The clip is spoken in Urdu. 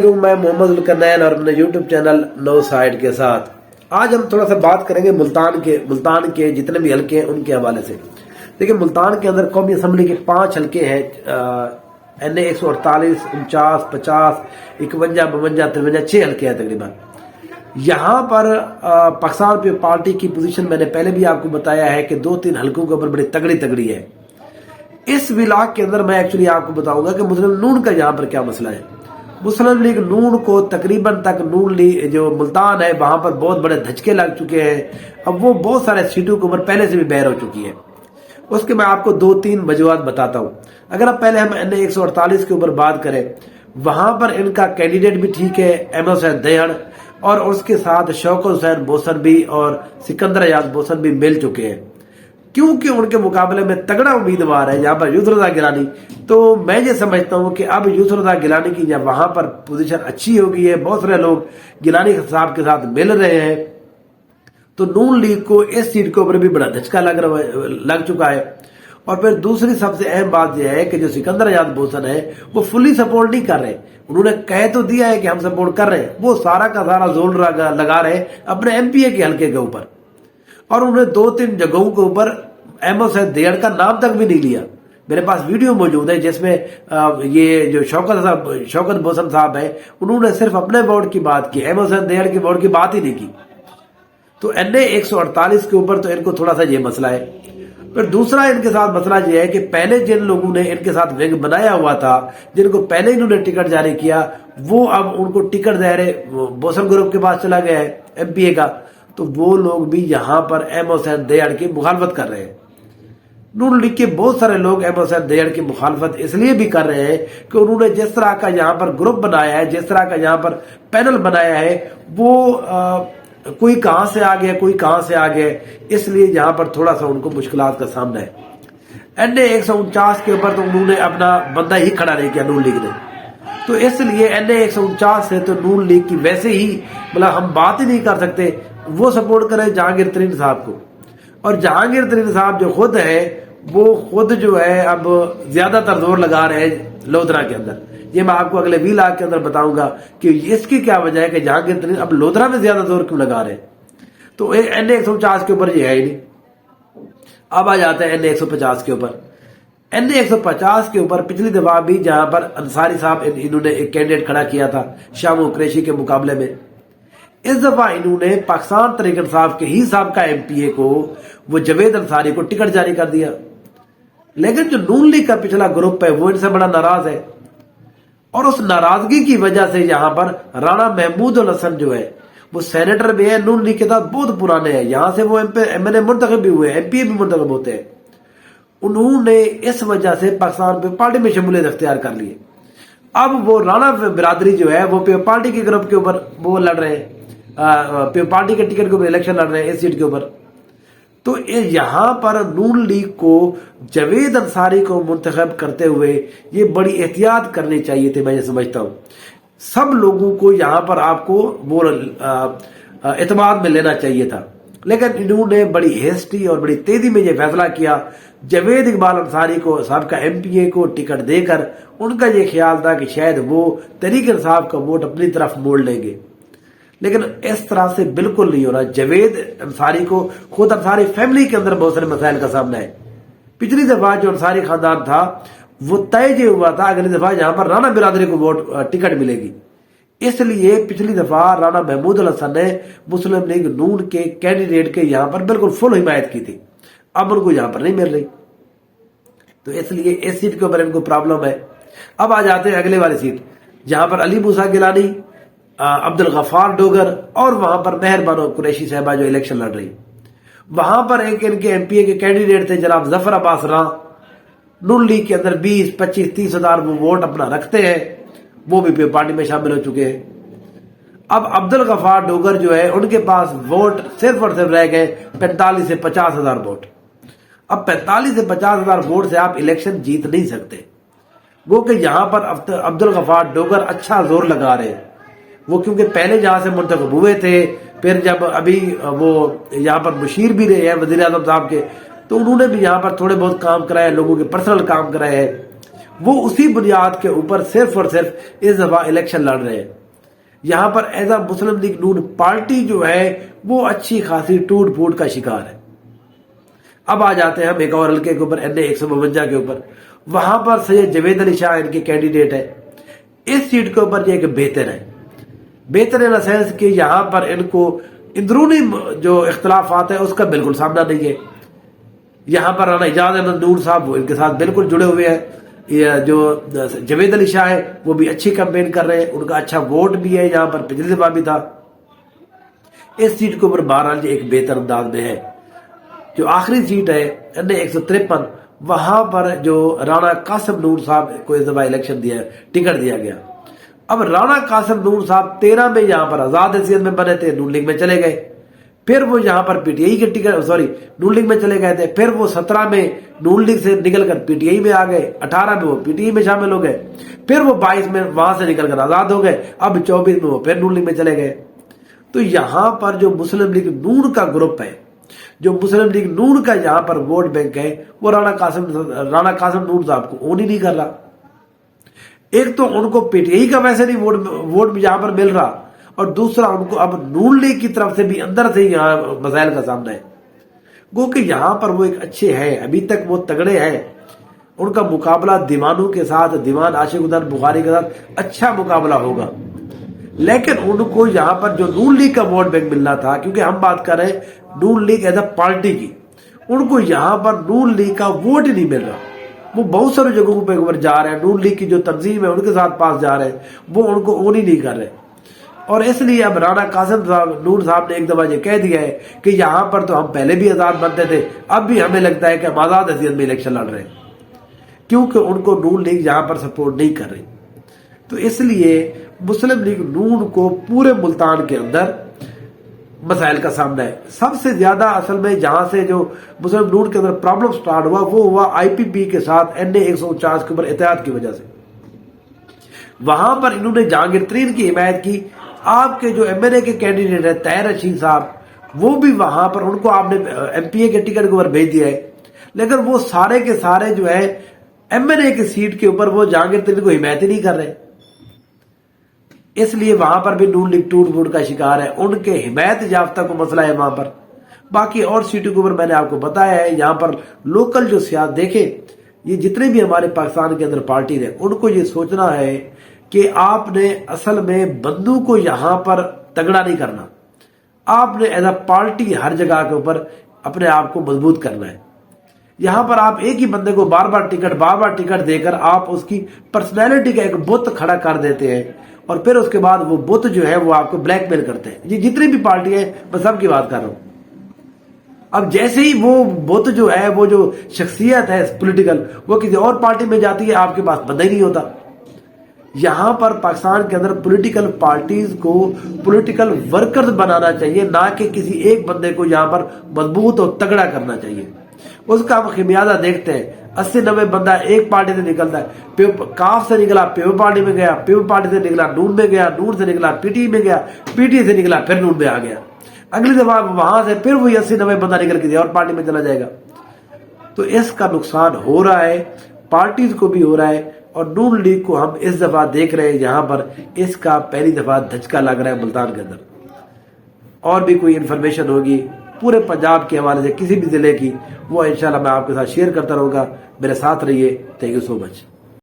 علیکم، میں محمد الکنین اور اپنے یوٹیوب چینل نو سائیڈ کے ساتھ آج ہم تھوڑا سا بات کریں گے ملتان کے جتنے بھی حلقے ہیں ان کے حوالے سے۔ دیکھیں، ملتان کے اندر قومی اسمبلی کے 5 حلقے ہیں، NA 148، 49، 50، 51، 52، 53، 6 حلقے ہیں تقریباً۔ یہاں پر پاکستان پیپلز پارٹی کی پوزیشن میں نے پہلے بھی آپ کو بتایا ہے کہ 2-3 حلقوں کے اوپر بڑی تگڑی ہے۔ اس ولاگ کے اندر میں ایکچولی آپ کو بتاؤں گا کہ مسلم نون کا یہاں پر کیا مسئلہ ہے۔ مسلم لیگ نون کو تقریباً تک نون لیگ جو ملتان ہے وہاں پر بہت بڑے دھچکے لگ چکے ہیں، اب وہ بہت سارے سیٹوں کے اوپر پہلے سے بھی بہر ہو چکی ہے۔ اس کے میں آپ کو 2-3 وجوہات بتاتا ہوں۔ اگر اب پہلے ہم NA 148 کے اوپر بات کریں، وہاں پر ان کا کینڈیڈیٹ بھی ٹھیک ہے، احمد حسین دیہڑ، اور اس کے ساتھ شوکت حسین بوسن بھی اور سکندر ایاز بوسن بھی مل چکے ہیں، کیونکہ ان کے مقابلے میں تگڑا امیدوار ہے یہاں پر یوسف رضا گیلانی۔ تو میں یہ سمجھتا ہوں کہ اب یوسف رضا گیلانی کی جب وہاں پر پوزیشن اچھی ہو گئی ہے، بہت سارے لوگ گیلانی صاحب کے ساتھ مل رہے ہیں، تو نون لیگ کو اس سیٹ کے اوپر بھی بڑا دھچکا لگ چکا ہے۔ اور پھر دوسری سب سے اہم بات یہ ہے کہ جو سکندر ایاز بوسن ہے وہ فلی سپورٹ نہیں کر رہے، انہوں نے کہہ تو دیا ہے کہ ہم سپورٹ کر رہے ہیں، وہ سارا کا سارا زور لگا رہے اپنے MPA کے حلقے کے اوپر، اور انہوں نے 2-3 جگہوں کے اوپر احمد حسین دیہڑ کا نام تک بھی نہیں لیا۔ میرے پاس ویڈیو موجود ہے جس میں یہ جو شوکت بوسن صاحب ہیں انہوں نے صرف اپنے ووٹ کی بات کی، احمد حسین دیہڑ کی ووٹ کی بات ہی نہیں کی۔ تو NA 148 کے اوپر تو ان کو تھوڑا سا یہ مسئلہ ہے۔ پھر دوسرا ان کے ساتھ مسئلہ یہ ہے کہ پہلے جن لوگوں نے ان کے ساتھ ونگ بنایا ہوا تھا، جن کو پہلے انہوں نے ٹکٹ جاری کیا، وہ اب ان کو ٹکٹ ظاہر بوسن گروپ کے پاس چلا گیا ہے MPA کا، تو وہ لوگ بھی یہاں پر احمد حسین دیہڑ کی مخالفت کر رہے ہیں۔ نون لیگ کے بہت سارے لوگ احمد حسین دیہڑ کی مخالفت اس لیے بھی کر رہے ہیں کہ انہوں نے جس طرح کا یہاں پر گروپ بنایا ہے، جس طرح کا یہاں پر پینل بنایا ہے، وہ کوئی کہاں سے آ گیا، کوئی کہاں سے آ گیا، اس لیے یہاں پر تھوڑا سا ان کو مشکلات کا سامنا ہے۔ NA 149 کے اوپر تو انہوں نے اپنا بندہ ہی کھڑا نہیں کیا نون لیگ نے، تو اس لیے NA 149 سے تو نون لیگ کی ویسے ہی مطلب ہم بات ہی نہیں کر سکتے۔ وہ سپورٹ کرے جہانگیر ترین صاحب کو، اور جہانگیر ترین صاحب جو خود ہے وہ خود جو ہے اب زیادہ تر زور لگا رہے ہیں لودھرا کے اندر۔ یہ میں آپ کو اگلے ویلاگ کے اندر بتاؤں گا کہ اس کی کیا وجہ ہے کہ جہانگیر ترین اب لودھرا میں زیادہ زور کیوں لگا رہے ہیں۔ تو NA 149 کے اوپر یہ ہے ہی نہیں۔ اب آ جاتے ہیں NA 150 کے اوپر۔ NA 150 کے اوپر پچھلی دفعہ بھی جہاں پر انصاری صاحب انہوں نے ایک کینڈیڈیٹ کھڑا کیا تھا شامو قریشی کے مقابلے میں، اس دفعہ انہوں نے پاکستان تحریک انصاف کے ہی سابقہ MPA کو، وہ جاوید انصاری کو ٹکٹ جاری کر دیا، لیکن جو نون لیگ کا پچھلا گروپ ہے وہ ان سے بڑا ناراض ہے، اور اس ناراضگی کی وجہ سے یہاں پر رانا محمود الحسن جو ہے وہ سینیٹر بھی ہے، نون لیگ کے ساتھ بہت پرانے ہیں، یہاں سے وہ MNA منتخب بھی ہوئے، MPA بھی منتخب ہوتے ہیں، انہوں نے اس وجہ سے پاکستان پیپلز پارٹی میں شمولیت اختیار کر لی ہے۔ اب وہ رانا برادری جو ہے وہ پیپلز پارٹی کے گروپ کے اوپر وہ لڑ رہے ہیں، پیپلز پارٹی کے ٹکٹ کے اوپر الیکشن لڑ رہے ہیں اس سیٹ کے اوپر۔ تو یہاں پر نون لیگ کو جاوید انصاری کو منتخب کرتے ہوئے یہ بڑی احتیاط کرنی چاہیے تھی، میں یہ سمجھتا ہوں۔ سب لوگوں کو یہاں پر آپ کو وہ اعتماد میں لینا چاہیے تھا، لیکن انہوں نے بڑی ہیسٹی اور بڑی تیزی میں یہ فیصلہ کیا، جاوید اقبال انصاری کو سابقہ MPA کو ٹکٹ دے کر ان کا یہ خیال تھا کہ شاید وہ تحریک انصاف کا ووٹ اپنی طرف موڑ لیں گے، لیکن اس طرح سے بالکل نہیں ہو رہا۔ جاوید انصاری کو خود انصاری فیملی کے اندر بہت سارے مسائل کا سامنا ہے۔ پچھلی دفعہ جو انصاری خاندان تھا وہ طے یہ ہوا تھا اگلی دفعہ یہاں پر رانا برادری کو ووٹ ٹکٹ ملے گی، اس لیے پچھلی دفعہ رانا محمود الحسن نے مسلم لیگ نون کے کینڈیڈیٹ کے یہاں پر بالکل فل حمایت کی تھی، اب ان کو یہاں پر نہیں مل رہی، تو اس لیے اس سیٹ کے اوپر ان کو پرابلم ہے۔ اب آ جاتے ہیں اگلے والی سیٹ جہاں پر علی موسیٰ گیلانی، عبدالغفار ڈوگر اور وہاں پر مہر بانو قریشی صاحبہ جو الیکشن لڑ رہی۔ وہاں پر ایک ان کے MPA کے کینڈیڈیٹ تھے جناب ظفر عباس راں، نون لیگ کے اندر 20، 25، 30 ہزار وہ ووٹ اپنا رکھتے ہیں، وہ بھی پارٹی میں شامل ہو چکے ہیں۔ اب عبدالغفار ڈوگر جو ہے ان کے پاس ووٹ صرف اور صرف رہ گئے 45 سے 50 ہزار ووٹ۔ اب 45 سے 50 ہزار ووٹ سے آپ الیکشن جیت نہیں سکتے، وہ کہ یہاں پر عبدالغفار ڈوگر اچھا زور لگا رہے ہیں، وہ کیونکہ پہلے جہاں سے منتخب ہوئے تھے، پھر جب ابھی وہ یہاں پر مشیر بھی رہے ہیں وزیر اعظم صاحب کے، تو انہوں نے بھی یہاں پر تھوڑے بہت کام کرائے، لوگوں کے پرسنل کام کرائے ہیں، وہ اسی بنیاد کے اوپر صرف اور صرف اس دفعہ الیکشن لڑ رہے ہیں۔ یہاں پر ایز اے مسلم لیگ نون پارٹی جو ہے وہ اچھی خاصی ٹوٹ پھوٹ کا شکار ہے۔ اب آ جاتے ہیں ہم ایک اور حلقے کے اوپر، NA 152 کے اوپر۔ وہاں پر سید جاوید علی شاہ ان کے کینڈیڈیٹ ہے۔ اس سیٹ کے اوپر یہ ایک بہتر ہے، بہتر ان سینس کہ یہاں پر ان کو اندرونی جو اختلافات ہیں اس کا بالکل سامنا نہیں ہے۔ یہاں پر رانا اعجاز احمد نور صاحب وہ ان کے ساتھ بالکل جڑے ہوئے ہیں۔ جو جاوید علی شاہ ہے وہ بھی اچھی کمپین کر رہے ہیں، ان کا اچھا ووٹ بھی ہے، یہاں پر پچھلی دفعہ بھی تھا۔ اس سیٹ کے اوپر بہرحال ایک بہتر انداز میں ہے۔ جو آخری سیٹ ہے NA 153، وہاں پر جو رانا قاسم نور صاحب کو اس دفعہ الیکشن دیا، ٹکٹ دیا گیا۔ اب رانا قاسم نور صاحب 13 میں یہاں پر آزاد حیثیت میں بنے تھے، نون لیگ میں چلے گئے، پھر وہ یہاں پر PTI کے ٹکٹ نون لیگ میں چلے گئے تھے، پھر وہ 17 میں نون لیگ سے نکل کر PTI میں آ گئے، 18 میں وہ PTI میں شامل ہو گئے، پھر وہ 22 میں وہاں سے نکل کر آزاد ہو گئے، اب 24 میں وہ پھر نون لیگ میں چلے گئے۔ تو یہاں پر جو مسلم لیگ نون کا گروپ ہے، جو مسلم لیگ نون کا یہاں پر ووٹ بینک ہے، وہ رانا قاسم نور صاحب کو اون ہی نہیں کر رہا۔ ایک تو ان کو PTI کا ویسے نہیں ووٹ یہاں پر مل رہا، اور دوسرا ان کو اب نون لیگ کی طرف سے بھی اندر سے یہاں مسائل کا سامنا ہے۔ گو کہ یہاں پر وہ ایک اچھے ہیں، ابھی تک وہ تگڑے ہیں، ان کا مقابلہ دیوانوں کے ساتھ، دیوان عاشق الدین بخاری کے ساتھ اچھا مقابلہ ہوگا، لیکن ان کو یہاں پر جو نون لیگ کا ووٹ بینک ملنا تھا، کیونکہ ہم بات کر رہے ہیں نون لیگ ایز اے پارٹی کی، ان کو یہاں پر نون لیگ کا ووٹ ہی نہیں مل رہا۔ وہ بہت سارے جگہوں پہ اوپر جا رہے ہیں، نون لیگ کی جو تنظیم ہے ان کے ساتھ پاس جا رہے ہیں، وہ ان کو اون ہی نہیں کر رہے۔ اور اس لیے اب رانا قاسم نور صاحب نے ایک دفعہ یہ کہہ دیا ہے کہ یہاں پر تو ہم پہلے بھی آزاد بنتے تھے، اب بھی ہمیں لگتا ہے کہ ہم آزاد حیثیت میں الیکشن لڑ رہے ہیں، کیونکہ ان کو نون لیگ یہاں پر سپورٹ نہیں کر رہی۔ تو اس لیے مسلم لیگ نون کو پورے ملتان کے اندر مسائل کا سامنا ہے۔ سب سے زیادہ اصل میں جہاں سے جو مسلم نون کے اندر پرابلم سٹارٹ ہوا، وہ ہوا IPP کے ساتھ NA 149 کے اوپر اتحاد کی وجہ سے۔ وہاں پر انہوں نے جہانگیر ترین کی حمایت کی۔ آپ کے جو MNA کے کینڈیڈیٹ ہے طاہر رشید صاحب، وہ بھی وہاں پر ان کو آپ نے MPA کے ٹکٹ کے اوپر بھیج دیا ہے، لیکن وہ سارے کے سارے جو ہے MNA کی سیٹ کے اوپر وہ جہانگیر ترین کو حمایت ہی نہیں کر رہے۔ اس لیے وہاں پر بھی نون لیگ ٹوٹ پھوٹ کا شکار ہے، ان کے حمایت یافتہ کو مسئلہ ہے وہاں پر۔ باقی اور سیٹوں کے اوپر میں نے آپ کو بتایا ہے، یہاں پر لوکل جو سیاست دیکھیں، یہ جتنے بھی ہمارے پاکستان کے اندر پارٹیز ہیں، ان کو یہ سوچنا ہے کہ آپ نے اصل میں بندوں کو یہاں پر تگڑا نہیں کرنا، آپ نے ایز اے پارٹی ہر جگہ کے اوپر اپنے آپ کو مضبوط کرنا ہے۔ یہاں پر آپ ایک ہی بندے کو بار بار ٹکٹ دے کر آپ اس کی پرسنالٹی کا ایک بت کھڑا کر دیتے ہیں، اور پھر اس کے بعد وہ بت جو ہے وہ آپ کو بلیک میل کرتے ہیں۔ یہ جتنی بھی پارٹی ہے میں سب کی بات کر رہا ہوں۔ اب جیسے ہی وہ بت جو ہے، وہ جو شخصیت ہے پولیٹیکل، وہ کسی اور پارٹی میں جاتی ہے، آپ کے پاس بندہ ہی نہیں ہوتا۔ یہاں پر پاکستان کے اندر پولیٹیکل پارٹیز کو پولیٹیکل ورکرز بنانا چاہیے، نہ کہ کسی ایک بندے کو یہاں پر مضبوط اور تگڑا کرنا چاہیے۔ اس کا ہم خمیازہ دیکھتے ہیں، 80-90 بندہ ایک پارٹی سے نکلتا ہے، کاف سے نکلا پیپل پارٹی میں گیا، پیپل پارٹی سے نکلا نون میں گیا، نون سے نکلا PTI میں گیا، PTI سے نکلا پھر نون میں آ گیا، اگلی دفعہ وہاں سے پھر وہی 80-90 بندہ نکل کے اور پارٹی میں چلا جائے گا۔ تو اس کا نقصان ہو رہا ہے، پارٹیز کو بھی ہو رہا ہے، اور نون لیگ کو ہم اس دفعہ دیکھ رہے ہیں یہاں پر اس کا پہلی دفعہ دھچکا لگ رہا ہے ملتان کے اندر۔ اور بھی کوئی انفارمیشن ہوگی پورے پنجاب کے حوالے سے کسی بھی ضلع کی، وہ انشاءاللہ میں آپ کے ساتھ شیئر کرتا رہوں گا۔ میرے ساتھ رہیے، تھینک یو سو مچ۔